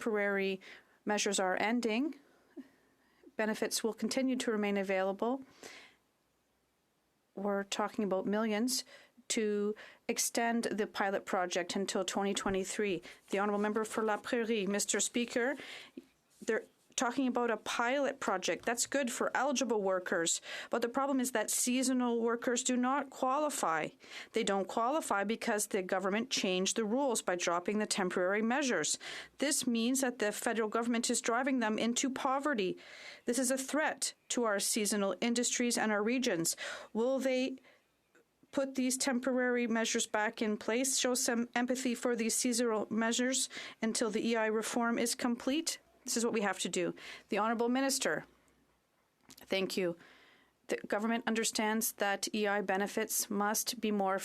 temporary measures are ending, benefits will continue to remain available. We're talking about millions to extend the pilot project until 2023. The Honourable Member for La Prairie, Mr. Speaker, they're talking about a pilot project. That's good for eligible workers, but the problem is that seasonal workers do not qualify. They don't qualify because the government changed the rules by dropping the temporary measures. This means that the federal government is driving them into poverty. This is a threat to our seasonal industries and our regions. Will they put these temporary measures back in place, show some empathy for these seasonal measures until the EI reform is complete? This is what we have to do. The Honourable Minister, thank you. The government understands that EI benefits must be more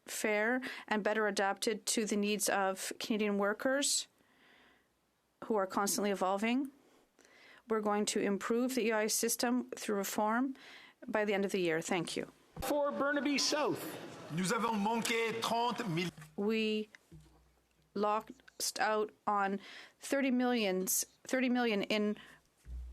fair and better adapted to the needs of Canadian workers who are constantly evolving. We're going to improve the EI system through reform by the end of the year. Thank you. For Burnaby South. Nous avons manqué 30 millions. We lost out on 30 million in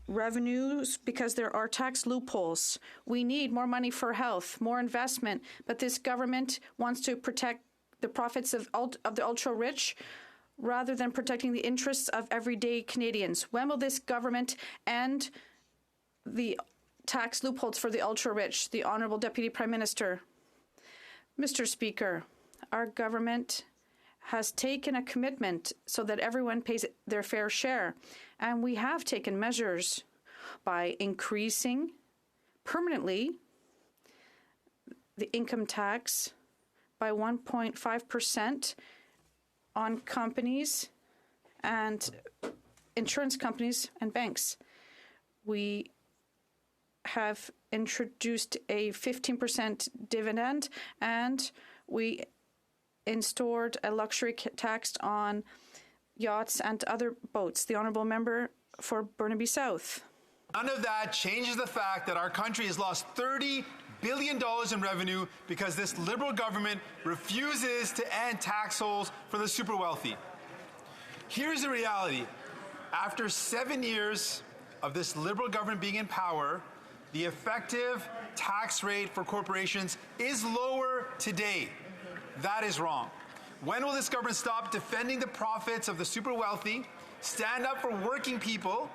revenues because there are tax loopholes. We need more money for health, more investment, but this government wants to protect the profits of the ultra-rich rather than protecting the interests of everyday Canadians. When will this government end the tax loopholes for the ultra-rich? The Honourable Deputy Prime Minister. Mr. Speaker, our government has taken a commitment so that everyone pays their fair share. And we have taken measures by increasing permanently the income tax by 1.5% on companies and insurance companies and banks. We have introduced a 15% dividend, and we instaured a luxury tax on yachts and other boats. The Honourable Member for Burnaby South. None of that changes the fact that our country has lost $30 billion in revenue because this Liberal government refuses to end tax holes for the super wealthy. Here's the reality. After 7 years of this Liberal government being in power, the effective tax rate for corporations is lower today. That is wrong. When will this government stop defending the profits of the super wealthy, stand up for working people,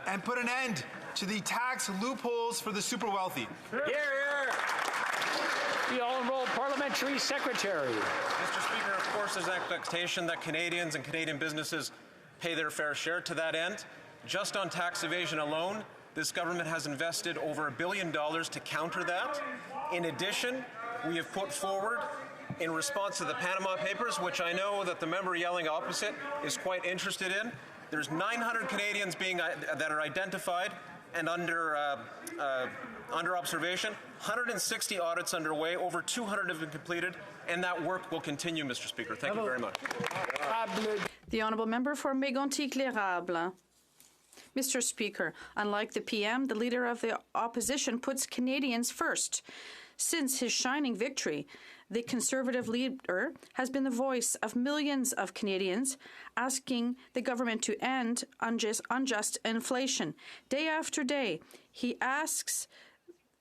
and put an end to the tax loopholes for the super wealthy? Hear, hear. The Honourable Parliamentary Secretary. Mr. Speaker, of course, there's an expectation that Canadians and Canadian businesses pay their fair share. To that end, just on tax evasion alone, this government has invested over $1 billion to counter that. In addition, we have put forward, in response to the Panama Papers, which I know that the member yelling opposite is quite interested in, there's 900 Canadians that are identified and under observation, 160 audits underway, over 200 have been completed, and that work will continue, Mr. Speaker. Thank you very much. The Honourable Member for Mégantic-L'Érable. Mr. Speaker, unlike the PM, the Leader of the Opposition puts Canadians first. Since his shining victory, the Conservative leader has been the voice of millions of Canadians asking the government to end unjust inflation. Day after day, he asks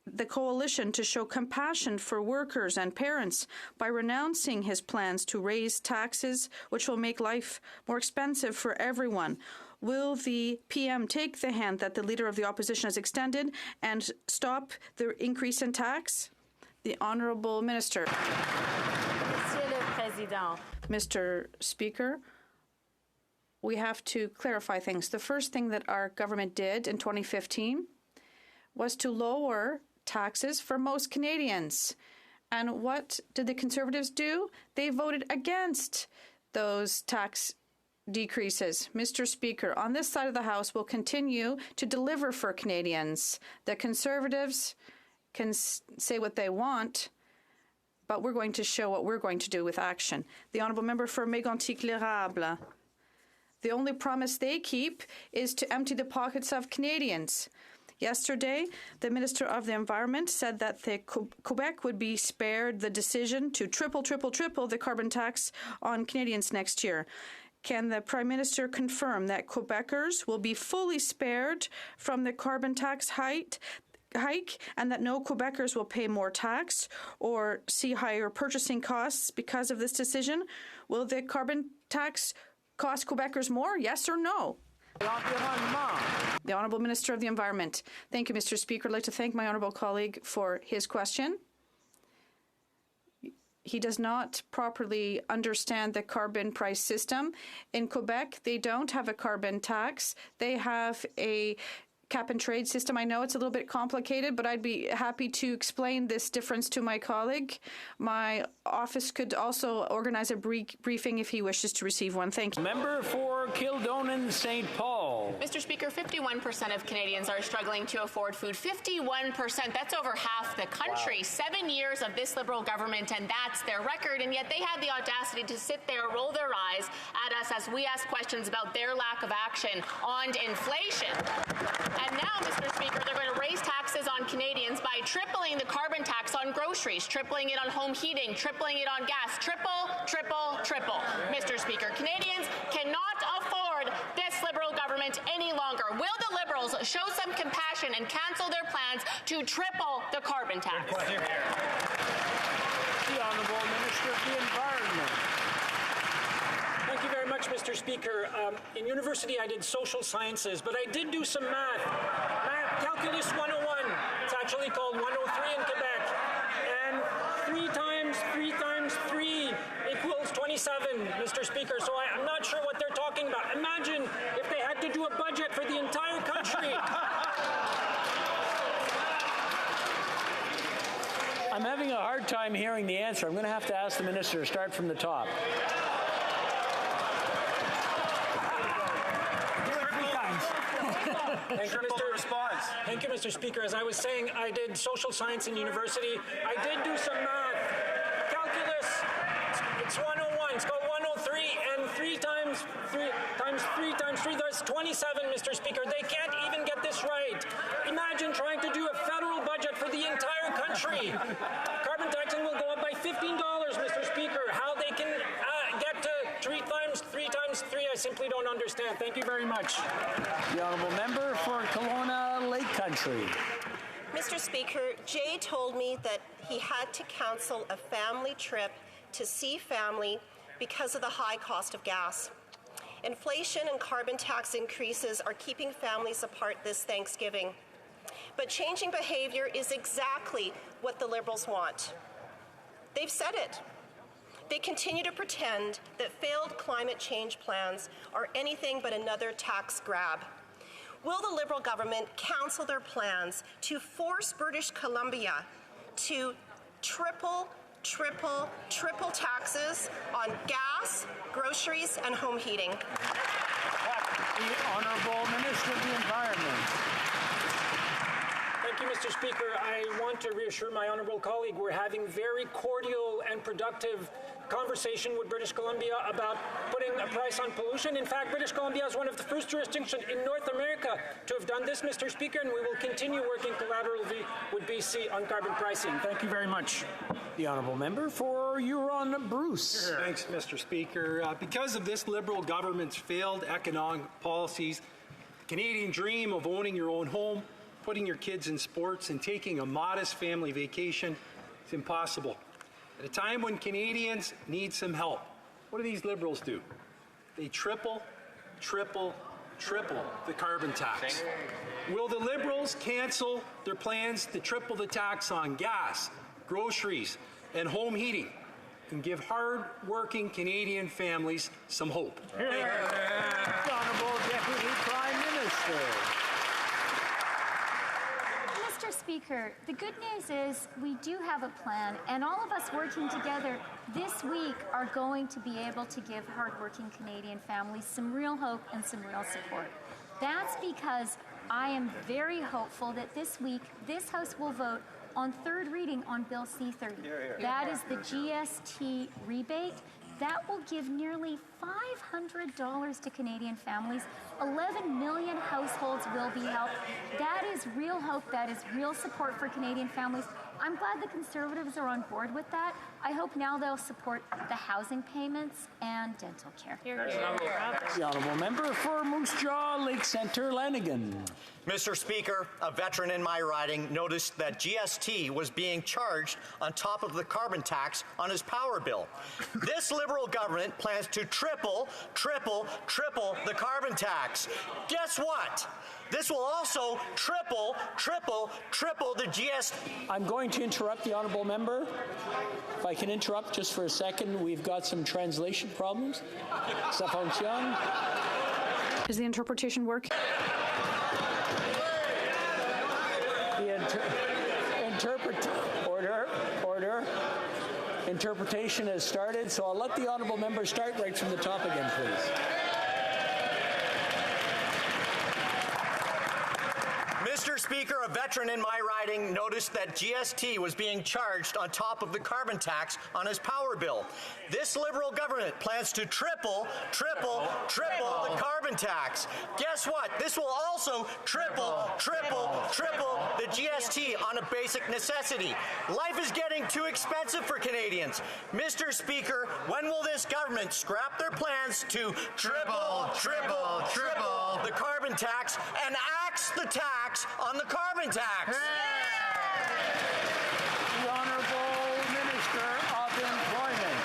the coalition to show compassion for workers and parents by renouncing his plans to raise taxes, which will make life more expensive for everyone. Will the PM take the hand that the Leader of the Opposition has extended and stop the increase in tax? The Honourable Minister. Mr. Speaker, we have to clarify things. The first thing that our government did in 2015 was to lower taxes for most Canadians. And what did the Conservatives do? They voted against those tax decreases. Mr. Speaker, on this side of the House, we'll continue to deliver for Canadians. The Conservatives can say what they want, but we're going to show what we're going to do with action. The Honourable Member for Mégantic-L'Érable. The only promise they keep is to empty the pockets of Canadians. Yesterday, the Minister of the Environment said that Quebec would be spared the decision to triple the carbon tax on Canadians next year. Can the Prime Minister confirm that Quebecers will be fully spared from the carbon tax hike and that no Quebecers will pay more tax or see higher purchasing costs because of this decision? Will the carbon tax cost Quebecers more, yes or no? The Honourable Minister of the Environment. Thank you, Mr. Speaker. I'd like to thank my honourable colleague for his question. He does not properly understand the carbon price system. In Quebec, they don't have a carbon tax. They have a cap and trade system. I know it's a little bit complicated, but I'd be happy to explain this difference to my colleague. My office could also organize a briefing if he wishes to receive one. Thank you. Member for Kildonan St. Paul. Mr. Speaker, 51% of Canadians are struggling to afford food. 51%. That's over half the country. Wow. 7 years of this Liberal government, and that's their record. And yet they had the audacity to sit there, roll their eyes at us as we ask questions about their lack of action on inflation. And now, Mr. Speaker, they're going to raise taxes on Canadians by tripling the carbon tax on groceries, tripling it on home heating, tripling it on gas. Triple, triple, triple. Mr. Speaker, Canadians cannot afford this Liberal government any longer. Will the Liberals show some compassion and cancel their plans to triple the carbon tax? The Honourable Minister of the Environment. Thank you very much, Mr. Speaker. In university, I did social sciences, but I did do some math. Calculus 101. It's actually called 103 in Quebec. And 3 times 3 times 3 equals 27, Mr. Speaker. So I'm not sure what they're talking about. Imagine if they had to do a budget for the entire country. I'm having a hard time hearing the answer. I'm going to have to ask the Minister to start from the top. Thank you, Mr. Speaker. As I was saying, I did social science in university. I did do some math. Calculus, it's 101. It's called 103, and 3 times 3 times 3 times 3, that's 27, Mr. Speaker. They can't even get this right. Imagine trying to do a federal budget for the entire country. Carbon taxing will go up by $15, Mr. Speaker. How they can get to 3 times 3 times 3, I simply don't understand. Thank you very much. The Honourable Member for Kelowna Lake Country. Mr. Speaker, Jay told me that he had to cancel a family trip to see family because of the high cost of gas. Inflation and carbon tax increases are keeping families apart this Thanksgiving. But changing behavior is exactly what the Liberals want. They've said it. They continue to pretend that failed climate change plans are anything but another tax grab. Will the Liberal government cancel their plans to force British Columbia to triple taxes on gas, groceries, and home heating? The Honourable Minister of the Environment. Thank you, Mr. Speaker. I want to reassure my honourable colleague we're having very cordial and productive conversation with British Columbia about putting a price on pollution. In fact, British Columbia is one of the first jurisdictions in North America to have done this, Mr. Speaker, and we will continue working collaboratively with BC on carbon pricing. Thank you very much. The Honourable Member for Huron-Bruce. Thanks, Mr. Speaker. Because of this Liberal government's failed economic policies, the Canadian dream of owning your own home, putting your kids in sports, and taking a modest family vacation is impossible. At a time when Canadians need some help, what do these Liberals do? They triple the carbon tax. Will the Liberals cancel their plans to triple the tax on gas, groceries, and home heating and give hard-working Canadian families some hope? The Honourable Deputy Prime Minister. Mr. Speaker, the good news is we do have a plan, and all of us working together this week are going to be able to give hardworking Canadian families some real hope and some real support. That's because I am very hopeful that this week this House will vote on third reading on Bill C-30. That is the GST rebate. That will give nearly $500 to Canadian families. 11 million households will be helped. That is real hope. That is real support for Canadian families. I'm glad the Conservatives are on board with that. I hope now they'll support the housing payments and dental care. The honourable member for Moose Jaw, Lake Centre, Lanigan. Mr. Speaker, a veteran in my riding noticed that GST was being charged on top of the carbon tax on his power bill. This Liberal government plans to triple the carbon tax. Guess what? This will also triple the GST. I'm going to interrupt the honourable member. If I can interrupt just for a second, we've got some translation problems. Ça fonctionne? Is the interpretation working? Order. Interpretation has started, so I'll let the honourable member start right from the top again, please. Mr. Speaker, a veteran in my riding noticed that GST was being charged on top of the carbon tax on his power bill. This Liberal government plans to triple the carbon tax. Guess what? This will also triple the GST on a basic necessity. Life is getting too expensive for Canadians. Mr. Speaker, when will this government scrap their plans to triple the carbon tax and axe the tax on the carbon tax? The Honourable Minister of Employment.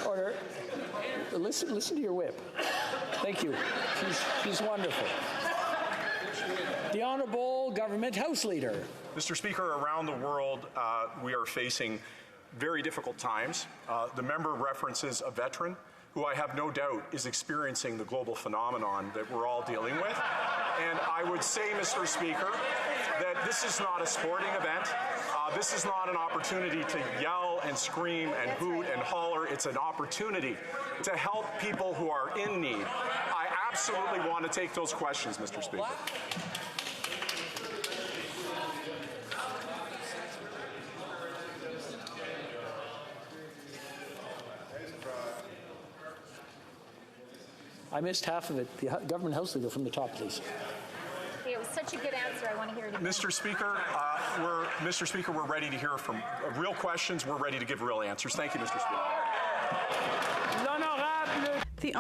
Order. Listen to your whip. Thank you. She's wonderful. The Honourable Government House Leader. Mr. Speaker, around the world, we are facing very difficult times. The member references a veteran who I have no doubt is experiencing the global phenomenon that we're all dealing with. And I would say, Mr. Speaker, that this is not a sporting event. This is not an opportunity to yell and scream and hoot and holler. It's an opportunity to help people who are in need. I absolutely want to take those questions, Mr. Speaker. I missed half of it. The Government House Leader from the top, please. It was such a good answer. I want to hear it again. Mr. Speaker, we're ready to hear from real questions. We're ready to give real answers. Thank you, Mr. Speaker. The